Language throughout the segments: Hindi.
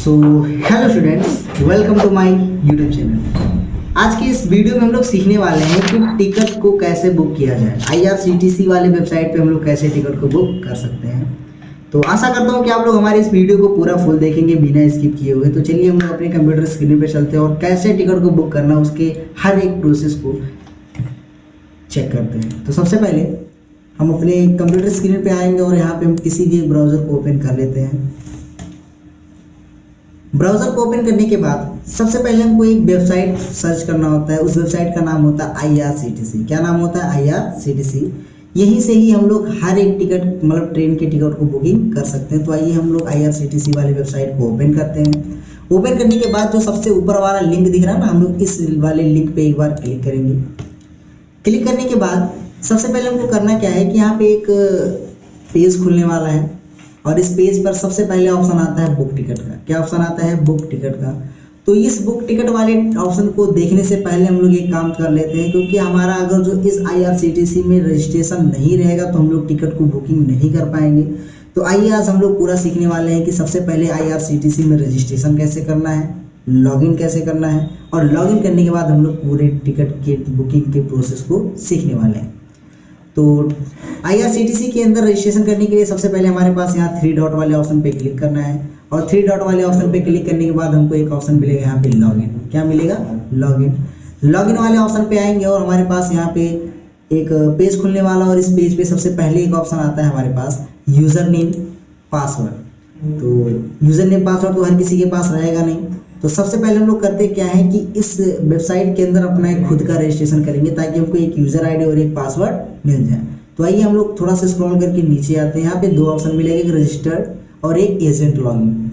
So hello students, welcome to my YouTube channel. आज की इस वीडियो में हम लोग सीखने वाले हैं कि टिकट को कैसे बुक किया जाए। IRCTC वाले वेबसाइट पे हम लोग कैसे टिकट को बुक कर सकते हैं। तो आशा करता हूँ कि आप लोग हमारे इस वीडियो को पूरा फुल देखेंगे बिना स्किप किए हुए। तो चलिए हम लोग अपने कंप्यूटर स्क्रीन पे चलते हैं और कैसे टिकट को बुक करना उसके हर एक प्रोसेस को चेक करते हैं। तो सबसे पहले हम अपने कंप्यूटर स्क्रीन पे आएंगे और यहाँ पे हम किसी भी एक ब्राउज़र को ओपन कर लेते हैं। ब्राउज़र को ओपन करने के बाद सबसे पहले हमको एक वेबसाइट सर्च करना होता है। उस वेबसाइट का नाम होता है IRCTC। क्या नाम होता है? IRCTC। यहीं से ही हम लोग हर एक टिकट मतलब ट्रेन के टिकट को बुकिंग कर सकते हैं। तो आइए हम लोग IRCTC वाली वेबसाइट को ओपन करते हैं। ओपन करने के बाद जो सबसे ऊपर वाला लिंक दिख रहा है ना, हम लोग इस वाले लिंक पे एक बार क्लिक करेंगे। क्लिक करने के बाद सबसे पहले हमको करना क्या है कि यहाँ पे एक पेज खुलने वाला है और इस पेज पर सबसे पहले ऑप्शन आता है बुक टिकट का। क्या ऑप्शन आता है? बुक टिकट का। तो इस बुक टिकट वाले ऑप्शन को देखने से पहले हम लोग एक काम कर लेते हैं, क्योंकि हमारा अगर जो इस IRCTC में रजिस्ट्रेशन नहीं रहेगा तो हम लोग टिकट को बुकिंग नहीं कर पाएंगे। तो आइए आज हम लोग पूरा सीखने वाले हैं कि सबसे पहले IRCTC में रजिस्ट्रेशन कैसे करना है, लॉगिन कैसे करना है, और लॉगिन करने के बाद हम लोग पूरे टिकट के बुकिंग के प्रोसेस को सीखने वाले हैं। तो IRCTC के अंदर रजिस्ट्रेशन करने के लिए सबसे पहले हमारे पास यहाँ 3 डॉट वाले ऑप्शन पे क्लिक करना है और 3 डॉट वाले ऑप्शन पे क्लिक करने के बाद हमको एक ऑप्शन मिलेगा यहाँ पे लॉगिन। क्या मिलेगा? लॉगिन। लॉगिन वाले ऑप्शन पे आएंगे और हमारे पास यहाँ पे एक पेज खुलने वाला और इस पेज पे सबसे पहले एक ऑप्शन आता है हमारे पास यूज़र नेम पासवर्ड। तो यूज़र नेम पासवर्ड तो हर किसी के पास रहेगा नहीं। तो सबसे पहले हम लोग करते क्या है कि इस वेबसाइट के अंदर अपना एक खुद का रजिस्ट्रेशन करेंगे ताकि हमको एक यूज़र ID और एक पासवर्ड मिल जाए। तो आइए हम लोग थोड़ा सा स्क्रॉल करके नीचे आते हैं। यहाँ पे 2 ऑप्शन मिलेगा, एक रजिस्टर्ड और एक एजेंट लॉगिन।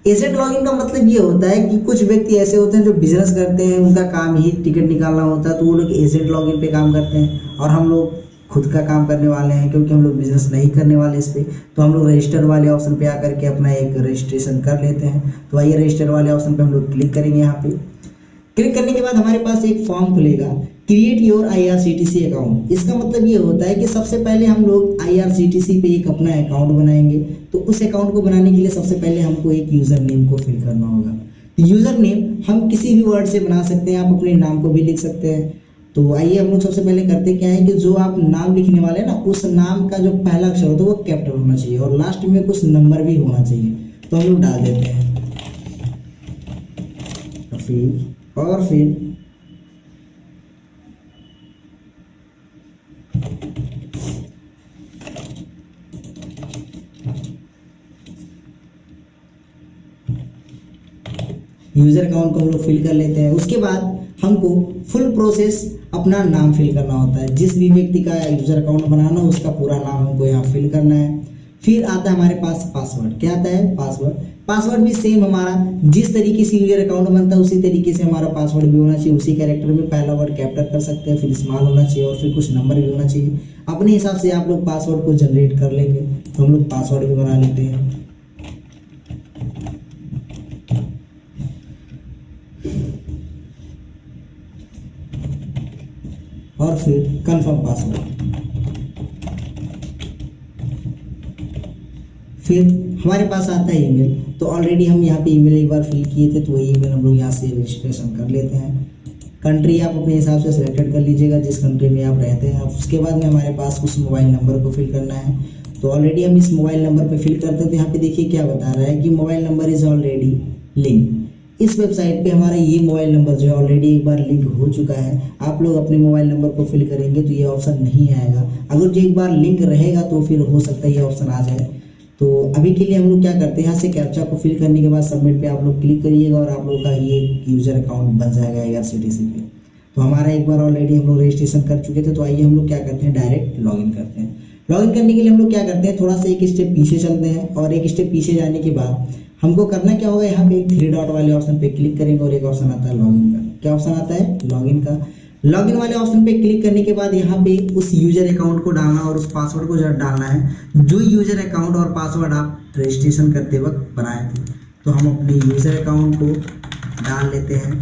एजेंट लॉगिन का मतलब ये होता है कि कुछ व्यक्ति ऐसे होते हैं जो बिजनेस करते हैं, उनका काम ही टिकट निकालना होता है, तो वो लोग एजेंट लॉगिन पे काम करते हैं और हम लोग खुद का काम करने वाले हैं क्योंकि हम लोग बिजनेस नहीं करने वाले इस पे। तो हम लोग रजिस्टर वाले ऑप्शन पे आकर के अपना एक रजिस्ट्रेशन कर लेते हैं। तो आइए रजिस्टर वाले ऑप्शन पे हम लोग क्लिक करेंगे। यहाँ पे क्लिक करने के बाद हमारे पास एक फॉर्म खुलेगा, क्रिएट योर IRCTC अकाउंट। इसका मतलब ये होता है कि सबसे पहले हम लोग IRCTC पे एक अपना अकाउंट बनाएंगे। तो उस अकाउंट को बनाने के लिए सबसे पहले हमको एक यूज़र नेम को फिल करना होगा। यूज़र नेम हम किसी भी वर्ड से बना सकते हैं, आप अपने नाम को भी लिख सकते हैं। तो आइए हम लोग सबसे पहले करते क्या है कि जो आप नाम लिखने वाले हैं ना, उस नाम का जो पहला अक्षर होता है वो कैपिटल होना चाहिए और लास्ट में कुछ नंबर भी होना चाहिए। तो हम लोग डाल देते हैं फिर यूज़र अकाउंट को हम लोग फिल कर लेते हैं। उसके बाद हमको फुल प्रोसेस अपना नाम फिल करना होता है। जिस भी व्यक्ति का यूज़र अकाउंट बनाना उसका पूरा नाम हमको यहाँ फिल करना है। फिर आता है हमारे पास पासवर्ड। क्या आता है? पासवर्ड। पासवर्ड भी सेम हमारा जिस तरीके से यूज़र अकाउंट बनता है उसी तरीके से हमारा पासवर्ड भी होना चाहिए। उसी कैरेक्टर में पहला वर्ड कैपिटल कर सकते हैं, फिर स्मॉल होना चाहिए और फिर कुछ नंबर भी होना चाहिए। अपने हिसाब से आप लोग पासवर्ड को जनरेट कर लेंगे। तो हम लोग पासवर्ड भी बना लेते हैं। और फिर कंफर्म पासवर्ड। फिर हमारे पास आता है ईमेल। तो ऑलरेडी हम यहाँ पे ईमेल एक बार फिल किए थे, तो वही ईमेल हम लोग यहाँ से रजिस्ट्रेशन कर लेते हैं। कंट्री आप अपने हिसाब से सिलेक्टेड कर लीजिएगा जिस कंट्री में आप रहते हैं। उसके बाद में हमारे पास उस मोबाइल नंबर को फिल करना है। तो ऑलरेडी हम इस मोबाइल नंबर पर फिल करते हैं। तो यहाँ पे देखिए क्या बता रहा है कि mobile number is already link. इस वेबसाइट पे हमारा ये मोबाइल नंबर जो है ऑलरेडी एक बार लिंक हो चुका है। आप लोग अपने मोबाइल नंबर को फिल करेंगे तो ये ऑप्शन नहीं आएगा। अगर जो एक बार लिंक रहेगा तो फिर हो सकता है ये ऑप्शन आ जाए। तो अभी के लिए हम लोग क्या करते हैं, यहाँ से कैप्चा को फिल करने के बाद सबमिट पे आप लोग क्लिक करिएगा और आप लोग का ये यूज़र अकाउंट बन जाएगा IRCTC पे। तो हमारा एक बार ऑलरेडी हम लोग रजिस्ट्रेशन कर चुके थे। तो आइए हम लोग क्या करते हैं, डायरेक्ट लॉगिन करते हैं। लॉगिन करने के लिए हम लोग क्या करते हैं, थोड़ा सा एक स्टेप पीछे चलते हैं और एक स्टेप पीछे जाने के बाद हमको करना क्या होगा, यहाँ पे 3 डॉट वाले ऑप्शन पे क्लिक करेंगे और एक ऑप्शन आता है लॉगिन का। क्या ऑप्शन आता है? लॉगिन का। लॉगिन वाले ऑप्शन पे क्लिक करने के बाद यहाँ पे उस यूज़र अकाउंट को डालना और उस पासवर्ड को डालना है जो यूज़र अकाउंट और पासवर्ड आप रजिस्ट्रेशन करते वक्त बनाए थे। तो हम अपने यूज़र अकाउंट को डाल लेते हैं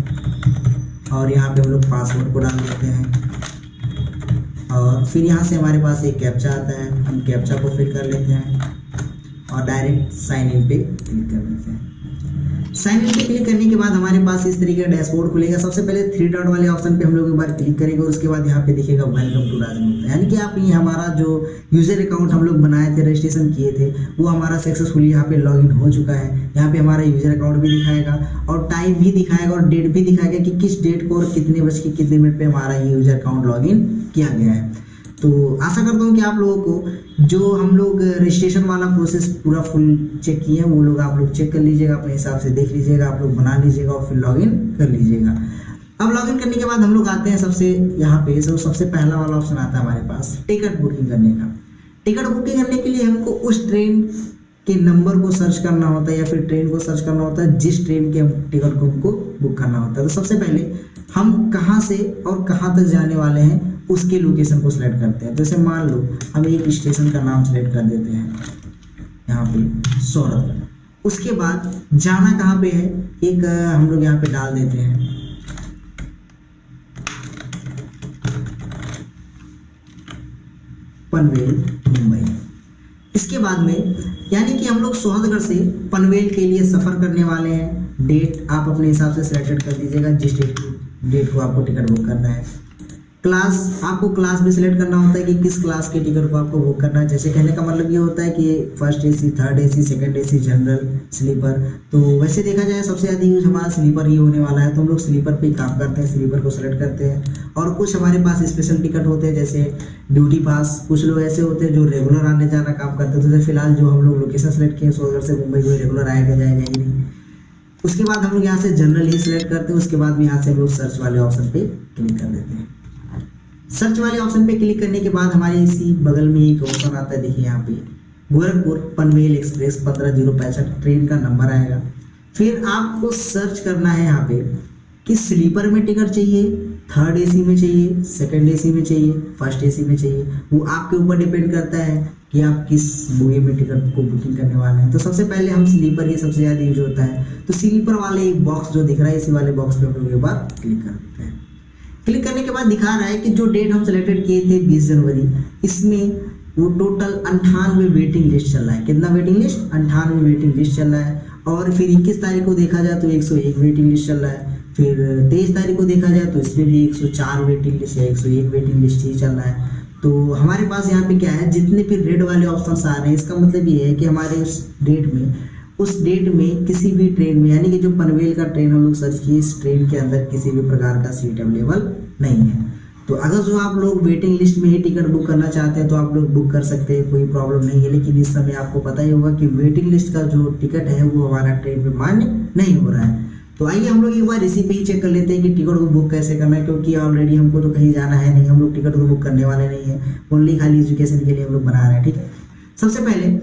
और यहाँ पे हम लोग पासवर्ड को डाल देते हैं और फिर यहाँ से हमारे पास एक कैप्चा आता है, हम कैप्चा को फिल कर लेते हैं और डायरेक्ट साइन इन पे क्लिक कर देते हैं। साइन इन पे क्लिक करने के बाद हमारे पास इस तरीके का डैशबोर्ड खुलेगा। सबसे पहले थ्री डॉट वाले ऑप्शन पे हम लोग एक बार क्लिक करेंगे और उसके बाद यहाँ पे दिखेगा वेलकम टू राजमुद्रा, यानी कि आप ये हमारा जो यूजर अकाउंट हम लोग बनाए थे, रजिस्ट्रेशन किए थे, वो हमारा सक्सेसफुली यहाँ पे लॉगिन हो चुका है। यहाँ पे हमारा यूजर अकाउंट भी दिखाएगा और टाइम भी दिखाएगा और डेट भी दिखाएगा कि किस डेट को और कितने बज के कितने मिनट पे हमारा ये यूजर अकाउंट लॉगिन किया गया है। तो आशा करता हूँ कि आप लोगों को जो हम लोग रजिस्ट्रेशन वाला प्रोसेस पूरा फुल चेक किए हैं वो लोग आप लोग चेक कर लीजिएगा, अपने हिसाब से देख लीजिएगा, आप लोग बना लीजिएगा और फिर लॉगिन कर लीजिएगा। अब लॉगिन करने के बाद हम लोग आते हैं सबसे यहाँ पे सबसे पहला वाला ऑप्शन आता है हमारे पास टिकट बुकिंग करने का। टिकट बुकिंग करने के लिए हमको उस ट्रेन के नंबर को सर्च करना होता है या फिर ट्रेन को सर्च करना होता है जिस ट्रेन के हम टिकट को हमको बुक करना होता है। तो सबसे पहले हम कहाँ से और कहाँ तक जाने वाले हैं उसके लोकेशन को सिलेक्ट करते हैं। जैसे मान लो हम एक स्टेशन का नाम सिलेक्ट कर देते हैं यहाँ पे सौरभ, उसके बाद जाना कहाँ पे है एक हम लोग यहाँ पे डाल देते हैं पनवेल मुंबई। इसके बाद में यानी कि हम लोग सोहदगढ़ से पनवेल के लिए सफ़र करने वाले हैं। डेट आप अपने हिसाब से सिलेक्टेड कर दीजिएगा, जिस डेट को आपको टिकट बुक करना है। क्लास आपको क्लास भी सिलेक्ट करना होता है कि किस क्लास के टिकट को आपको बुक करना है। जैसे कहने का मतलब ये होता है कि first AC, third AC, second AC, general, sleeper. तो वैसे देखा जाए सबसे ज़्यादा यूज हमारा स्लीपर ही होने वाला है, तो हम लोग स्लीपर पे ही काम करते हैं, स्लीपर को सिलेक्ट करते हैं। और कुछ हमारे पास स्पेशल टिकट होते हैं जैसे ड्यूटी पास। कुछ लोग ऐसे होते हैं जो रेगुलर आने जाना काम करते हैं। तो जैसे फिलहाल जो हम लोग लोकेशन सेलेक्ट किए सोहदगढ़ से मुंबई, कोई रेगुलर आएगा जाएगा ही नहीं। उसके बाद हम लोग यहाँ से जनरल ही सिलेक्ट करते हैं। उसके बाद भी यहाँ से हम लोग सर्च वाले ऑप्शन पे क्लिक कर देते हैं। सर्च वाले ऑप्शन पे क्लिक करने के बाद हमारे इसी बगल में एक ऑप्शन आता है, देखिए यहाँ पे गोरखपुर पनवेल एक्सप्रेस 15065 ट्रेन का नंबर आएगा। फिर आपको सर्च करना है यहाँ पे कि स्लीपर में टिकट चाहिए, थर्ड एसी में चाहिए, सेकंड एसी में चाहिए, फर्स्ट एसी में चाहिए। वो आपके ऊपर डिपेंड करता है कि आप किस बोगी में टिकट को बुकिंग करने वाले हैं। तो सबसे पहले हम स्लीपर, ये सबसे ज़्यादा यूज होता है, तो स्लीपर वाले एक बॉक्स जो दिख रहा है इसी वाले बॉक्स पे हम लोग एक बार क्लिक कर देते हैं। क्लिक करने के बाद दिखा रहा है कि जो डेट हम सेलेक्टेड किए थे 20 जनवरी, इसमें वो टोटल 98 वेटिंग लिस्ट चल रहा है। कितना वेटिंग लिस्ट? 98 वेटिंग लिस्ट चल रहा है। और फिर 21 तारीख को देखा जाए तो 101 वेटिंग लिस्ट चल रहा है। फिर 23 तारीख को देखा जाए तो इसमें भी 104 वेटिंग लिस्ट या 101 वेटिंग लिस्ट ही चल रहा है। तो हमारे पास यहाँ पे क्या है, जितने भी रेड वाले ऑप्शन आ रहे हैं इसका मतलब ये है कि हमारे उस डेट में किसी भी ट्रेन में, यानी कि जो पनवेल का ट्रेन हम लोग सर्च किए, इस ट्रेन के अंदर किसी भी प्रकार का सीट अवेलेबल नहीं है। तो अगर जो आप लोग वेटिंग लिस्ट में ही टिकट बुक करना चाहते हैं तो आप लोग बुक कर सकते हैं, कोई प्रॉब्लम नहीं है। लेकिन इस समय आपको पता ही होगा कि वेटिंग लिस्ट का जो टिकट है वो हमारा ट्रेन में मान्य नहीं हो रहा है। तो आइए हम लोग एक बार इसी पे ही चेक कर लेते हैं कि टिकट को बुक कैसे करना है, क्योंकि ऑलरेडी हमको तो कहीं जाना है नहीं, हम लोग टिकट को बुक करने वाले नहीं है, ओनली खाली एजुकेशन के लिए हम लोग बना रहे हैं। ठीक है, सबसे पहले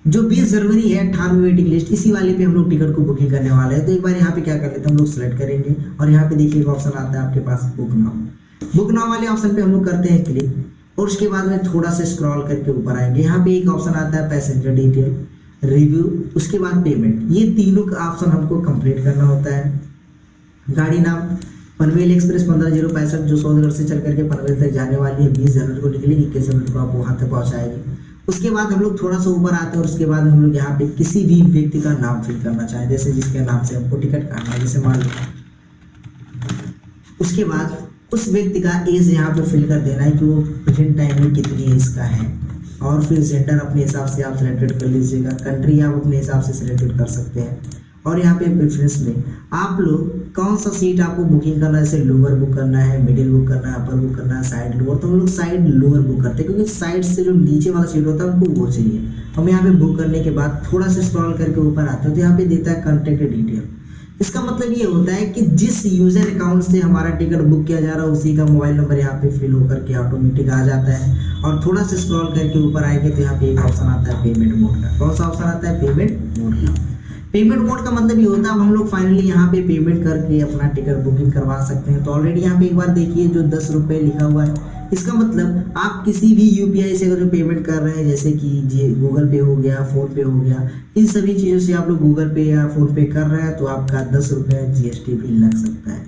जो 20 जनवरी है 98 वेटिंग लिस्ट, इसी वाले पे हम लोग टिकट को बुकिंग करने वाले हैं। तो एक बार यहाँ पे क्या कर लेते हैं, हम लोग सेलेक्ट करेंगे और यहाँ पे देखिए एक ऑप्शन आता है आपके पास बुक नाउ वाले ऑप्शन पे हम लोग करते हैं क्लिक। और उसके बाद में थोड़ा सा स्क्रॉल करके ऊपर आएंगे, यहाँ पे एक ऑप्शन आता है पैसेंजर डिटेल, रिव्यू, उसके बाद पेमेंट। ये तीनों का ऑप्शन हमको कंप्लीट करना होता है। गाड़ी नाम पनवेल एक्सप्रेस 15065 जो सोहदगढ़ से चल करके पनवेल तक जाने वाली है, 20 जनवरी को निकलेगी, 21 जनवरी को आपको वहाँ तक पहुँचाएगी। उसके बाद हम लोग थोड़ा सा ऊपर आते हैं और उसके बाद हम लोग यहाँ पे किसी भी व्यक्ति का नाम फिल करना चाहें, जैसे जिसके नाम से हमको टिकट काटना है, जैसे मान लो। उसके बाद उस व्यक्ति का एज यहाँ पे फिल कर देना है कि वो प्रेजेंट टाइम में कितनी एज का है। और फिर जेंडर अपने हिसाब से आप सिलेक्टेड कर लीजिएगा, कंट्री आप अपने हिसाब से सिलेक्टेड कर सकते हैं। और यहाँ पे प्रेफरेंस में आप लोग कौन सा सीट आपको बुकिंग करना है, जैसे लोअर बुक करना है, मिडिल बुक करना है, अपर बुक करना है, साइड लोअर। तो हम लोग साइड लोअर बुक करते हैं, क्योंकि साइड से जो नीचे वाला सीट होता है हमको वो चाहिए। हम यहाँ पे बुक करने के बाद थोड़ा सा स्क्रॉल करके ऊपर आते हैं तो यहाँ पे देता है कॉन्टैक्ट डिटेल। इसका मतलब ये होता है कि जिस यूजर अकाउंट से हमारा टिकट बुक किया जा रहा है उसी का मोबाइल नंबर यहाँ पे फिल होकर के ऑटोमेटिक आ जाता है। और थोड़ा सा स्क्रॉल करके ऊपर आएंगे तो यहाँ पे एक ऑप्शन आता है पेमेंट मोड का। कौन सा ऑप्शन आता है? पेमेंट मोड का। पेमेंट मोड का मतलब ये होता है अब हम लोग फाइनली यहाँ पे पेमेंट करके अपना टिकट बुकिंग करवा सकते हैं। तो ऑलरेडी यहाँ पे एक बार देखिए जो 10 रुपये लिखा हुआ है, इसका मतलब आप किसी भी यूपीआई से अगर जो पेमेंट कर रहे हैं, जैसे कि गूगल पे हो गया, फोन पे हो गया, इन सभी चीज़ों से आप लोग गूगल पे या फोन पे कर रहे हैं तो आपका 10 रुपये GST भी लग सकता है।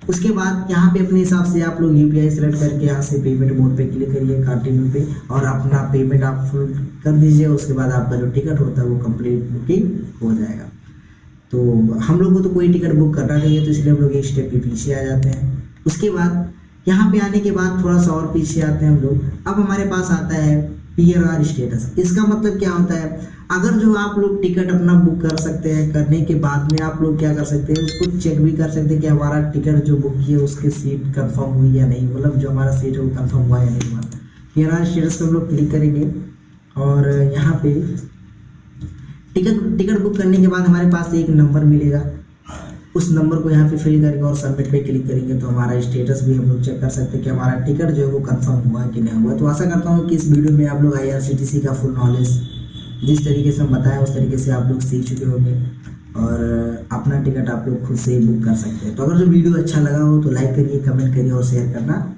उसके बाद यहाँ पे अपने हिसाब से आप लोग यूपीआई सेलेक्ट करके यहाँ से पेमेंट मोड पे क्लिक करिए, कंटिन्यू पे, और अपना पेमेंट आप फुल कर दीजिए। उसके बाद आपका जो टिकट होता है वो कंप्लीट बुकिंग हो जाएगा। तो हम लोग को तो कोई टिकट बुक करना नहीं है, तो इसलिए हम लोग एक स्टेप पे पीछे आ जाते हैं। उसके बाद यहाँ पे आने के बाद थोड़ा सा और पीछे आते हैं हम लोग। अब हमारे पास आता है पीएनआर स्टेटस। इसका मतलब क्या होता है, अगर जो आप लोग टिकट अपना बुक कर सकते हैं, करने के बाद में आप लोग क्या कर सकते हैं, उसको चेक भी कर सकते हैं कि हमारा टिकट जो बुक किया उसकी सीट कंफर्म हुई या नहीं, मतलब जो हमारा सीट है वो कंफर्म हुआ या नहीं हुआ। पीएनआर स्टेटस पे हम लोग क्लिक करेंगे और यहाँ पे टिकट बुक करने के बाद हमारे पास एक नंबर मिलेगा, उस नंबर को यहाँ पे फिल करेंगे और सबमिट पे क्लिक करेंगे तो हमारा स्टेटस भी हम लोग चेक कर सकते हैं कि हमारा टिकट जो है वो कंफर्म हुआ कि नहीं हुआ। तो आशा करता हूँ कि इस वीडियो में आप लोग आईआरसीटीसी का फुल नॉलेज जिस तरीके से हम बताया उस तरीके से आप लोग सीख चुके होंगे और अपना टिकट आप लोग खुद से ही बुक कर सकते हैं। तो अगर जो वीडियो अच्छा लगा हो तो लाइक करिए, कमेंट करिए और शेयर करना